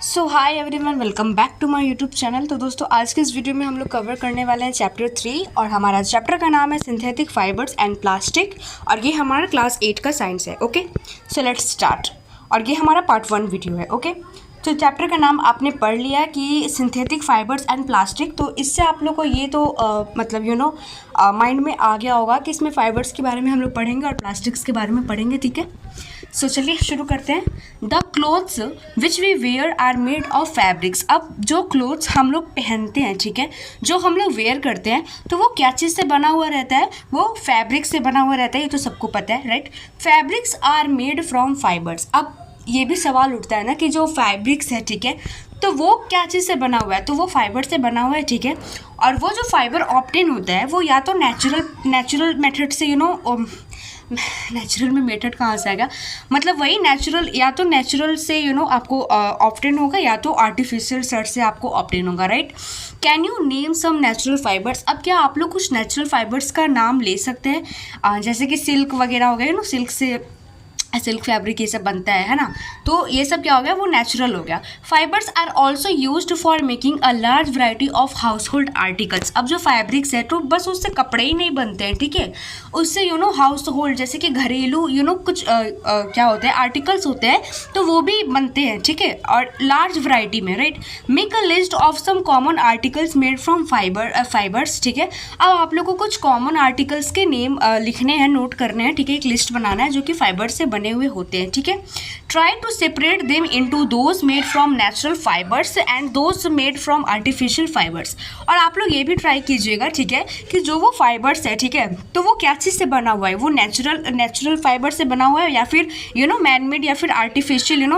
So hi everyone, welcome back to my YouTube channel. तो दोस्तों, आज के इस वीडियो में हम लोग कवर करने वाले हैं चैप्टर 3 और हमारा चैप्टर का नाम है सिंथेटिक फाइबर्स एंड प्लास्टिक और ये हमारा क्लास 8 का साइंस है। Okay, so let's start. और ये हमारा पार्ट 1 वीडियो है। ओके, तो चैप्टर का नाम आपने पढ़ लिया कि सिंथेटिक फाइबर्स एंड प्लास्टिक। तो इससे आप लोग को ये तो मतलब माइंड में आ गया होगा कि इसमें फाइबर्स के बारे में हम लोग पढ़ेंगे और प्लास्टिक्स के बारे में पढ़ेंगे। ठीक है, सो चलिए शुरू करते हैं। The clothes which we wear are made of fabrics. अब जो क्लोथ्स हम लोग पहनते हैं, ठीक है, जो हम लोग वेयर करते हैं, तो वो क्या चीज़ से बना हुआ रहता है? वो फैब्रिक से बना हुआ रहता है। ये तो सबको पता है, right. Fabrics are made from fibres. अब ये भी सवाल उठता है ना कि जो फैब्रिक्स है, ठीक है, तो वो क्या चीज़ से बना हुआ है? तो वो फाइबर से बना हुआ है, ठीक है। और वो जो फाइबर ऑब्टेन होता है वो या तो नेचुरल मेथड से नेचुरल में मेथड कहाँ से आ गया, मतलब वही नेचुरल, या तो नेचुरल से आपको ऑब्टेन होगा या तो आर्टिफिशियल सर्च से आपको ऑब्टेन होगा, right. Can you name some natural fibres. अब क्या आप लोग कुछ नेचुरल फाइबर्स का नाम ले सकते हैं? जैसे कि सिल्क वगैरह हो गया, सिल्क से सिल्क फैब्रिक ये सब बनता है ना, तो ये सब क्या हो गया, वो नेचुरल हो गया। Fibres are also used for making a large variety of household articles. अब जो फैब्रिक्स है तो बस उससे कपड़े ही नहीं बनते हैं, ठीक है, उससे हाउस होल्ड जैसे कि घरेलू कुछ क्या होते हैं, आर्टिकल्स होते हैं, तो वो भी बनते हैं, ठीक है, और लार्ज वैरायटी में, right. Make a list of some common articles made from fibres, ठीक है। अब आप लोग को कुछ कॉमन आर्टिकल्स के नेम लिखने हैं, नोट करने हैं, ठीक है, एक लिस्ट बनाना है जो कि फाइबर से बने हुए होते हैं, ठीक है। Try to separate them into those made from natural fibres and those made from artificial fibres. और आप लोग ये भी ट्राई कीजिएगा, ठीक है, कि जो वो फाइबर्स है, ठीक है, तो वो क्या चीज़ से बना हुआ है, वो नेचुरल फाइबर से बना हुआ है या फिर मैन मेड या फिर आर्टिफिशियल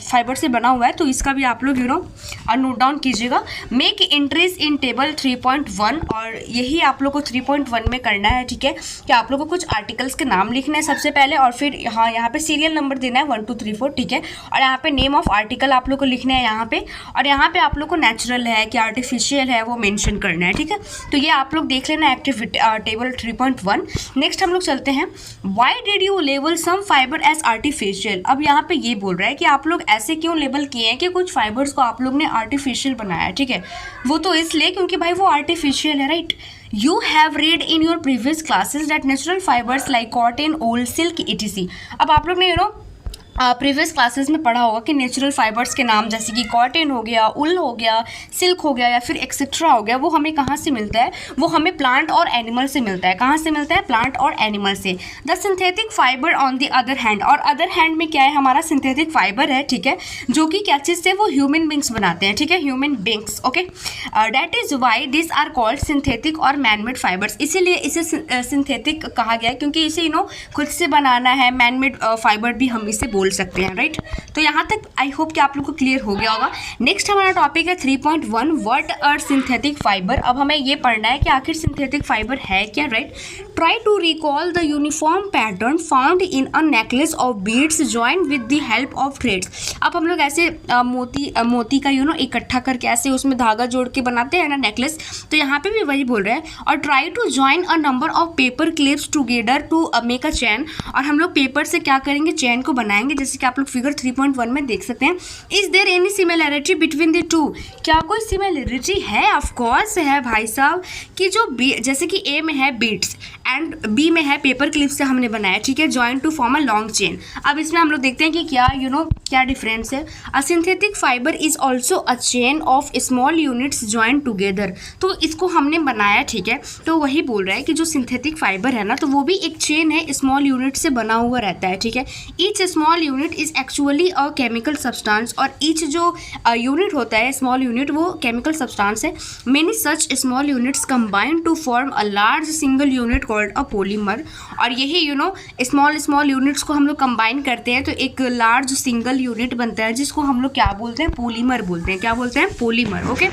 फाइबर से बना हुआ है। तो इसका भी आप लोग नोट डाउन कीजिएगा। मेक एंट्रीज इन टेबल 3.1 और यही आप लोग को 3.1 में करना है, ठीक है, कि आप लोग को कुछ आर्टिकल्स के नाम लिखने हैं सबसे पहले, और फिर यहाँ पे सीरियल नंबर देना है 1 2 3 4, ठीक है, और यहाँ पे नेम ऑफ आर्टिकल आप लोग को लिखना है यहाँ पे, और यहाँ पे आप लोग को नेचुरल है कि आर्टिफिशियल है वो मेंशन करना है, ठीक है। तो ये आप लोग देख लेना एक्टिविटी टेबल 3.1। नेक्स्ट हम लोग चलते हैं, why did you label some fibre as artificial. अब यहाँ पे ये बोल रहा है कि आप लोग ऐसे क्यों लेबल किए हैं कि कुछ फाइबर्स को आप लोग ने आर्टिफिशियल बनाया है, ठीक है, वो तो इसलिए क्योंकि भाई वो आर्टिफिशियल है, right. You have read in your previous classes that natural fibers like cotton, wool, silk, etc. अब आप लोग ने प्रीवियस क्लासेस में पढ़ा होगा कि नेचुरल फाइबर्स के नाम जैसे कि कॉटन हो गया, उल हो गया, सिल्क हो गया या फिर एक्सेट्रा हो गया, वो हमें कहाँ से मिलता है? वो हमें प्लांट और एनिमल से मिलता है। कहाँ से मिलता है? प्लांट और एनिमल से। The synthetic fibre on the other hand, और अदर हैंड में क्या है, हमारा सिंथेटिक फाइबर है, ठीक है, जो कि क्या चीज़ से, वो ह्यूमन बींग्स बनाते हैं, ठीक है, human beings. Okay, that is why this are called synthetic और मैनमेड फाइबर्स। इसीलिए इसे सिंथेटिक कहा गया है क्योंकि इसे खुद से बनाना है। मैनमेड फाइबर भी हम इसे बोल सकते हैं, राइट। तो यहाँ तक आई होप कि आप लोग को क्लियर हो गया होगा। नेक्स्ट हमारा टॉपिक है 3.1, व्हाट आर सिंथेटिक फाइबर। अब हमें ये पढ़ना है कि आखिर सिंथेटिक फाइबर है क्या, right. Try to recall the uniform pattern found in a necklace of beads joint with the help of threads. अब हम लोग ऐसे मोती का इकट्ठा करके ऐसे उसमें धागा जोड़ के बनाते हैं ना नेकलेस, तो यहाँ पे भी वही बोल रहे हैं। और try to join a number of paper clips together to make a chain. और हम लोग पेपर से क्या करेंगे, चैन को बनाएंगे, जैसे कि आप लोग फिगर 3.1 में देख सकते हैं। Is there any similarity between the two. क्या कोई सिमिलैरिटी है? ऑफ कोर्स है भाई साहब, कि जो जैसे कि ए में है बीड्स एंड बी में है पेपर क्लिप से हमने बनाया, ठीक है, join to form a long chain. अब इसमें हम लोग देखते हैं कि क्या क्या डिफरेंस है। अ synthetic fibre is also a chain of small units join together. तो इसको हमने बनाया, ठीक है, तो वही बोल रहा है कि जो सिंथेटिक फाइबर है ना, तो वो भी एक चेन है, स्मॉल यूनिट से बना हुआ रहता है, ठीक है। Each small unit is actually a chemical substance, और ईच जो यूनिट होता है, स्मॉल यूनिट, वो केमिकल सब्सटेंस है। Many such small units combine to form a large single unit called a polymer. और यही स्मॉल यूनिट्स को हम लोग कंबाइन करते हैं तो एक लार्ज सिंगल यूनिट बनता है, जिसको हम लोग क्या बोलते हैं? पॉलीमर बोलते हैं। क्या बोलते हैं? Polymer. Okay,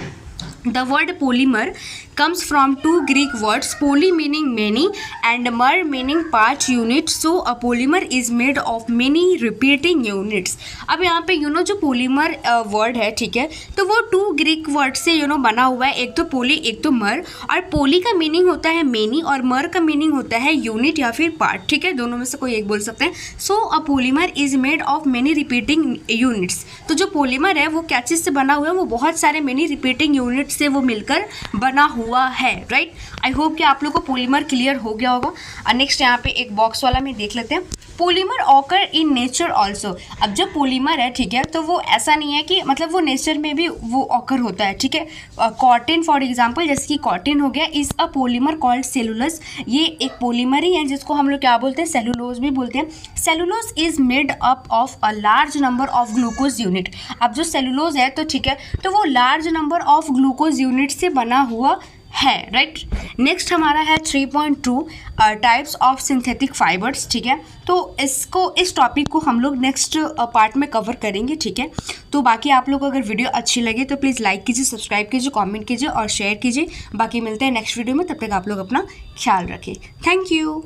The word polymer comes from two Greek words, poly meaning many and mer meaning part unit. So a polymer is made of many repeating units. अब यहाँ पे जो polymer वर्ड है, ठीक है, तो वो टू ग्रीक वर्ड से बना हुआ है, एक तो पोली एक तो मर, और पोली का मीनिंग होता है मेनी और मर का मीनिंग होता है यूनिट या फिर पार्ट, ठीक है, दोनों में से कोई एक बोल सकते हैं. So a polymer is made of many repeating units. तो जो पोलीमर है वो क्या चीज़ से बना हुआ है, वो बहुत सारे मेनी रिपीटिंग यूनिट से वो मिलकर बना हुआ है, राइट. आई होप कि आप लोग को पॉलीमर क्लियर हो गया होगा. नेक्स्ट यहाँ पे एक बॉक्स वाला में देख लेते हैं. Polymer occur in nature also. अब जो पॉलीमर है, ठीक है, तो वो ऐसा नहीं है कि मतलब वो नेचर में भी वो ऑकर होता है, ठीक है. कॉटन फॉर एग्जांपल, जैसे कि कॉटन हो गया, is a polymer called cellulose. ये एक पॉलीमर ही है जिसको हम लोग क्या बोलते हैं, सेलुलोज भी बोलते हैं. Cellulose is made up of a large number of glucose unit. अब जो सेलुलोज है, तो ठीक है, तो वो large number of glucose unit से बना हुआ है, राइट. नेक्स्ट हमारा है 3.2 टाइप्स ऑफ सिंथेटिक फाइबर्स, ठीक है. तो इस टॉपिक को हम लोग नेक्स्ट पार्ट में कवर करेंगे, ठीक है. तो बाकी आप लोग को अगर वीडियो अच्छी लगे तो प्लीज़ लाइक कीजिए, सब्सक्राइब कीजिए, कमेंट कीजिए और शेयर कीजिए. बाकी मिलते हैं नेक्स्ट वीडियो में. तब तक आप लोग अपना ख्याल रखें. Thank you.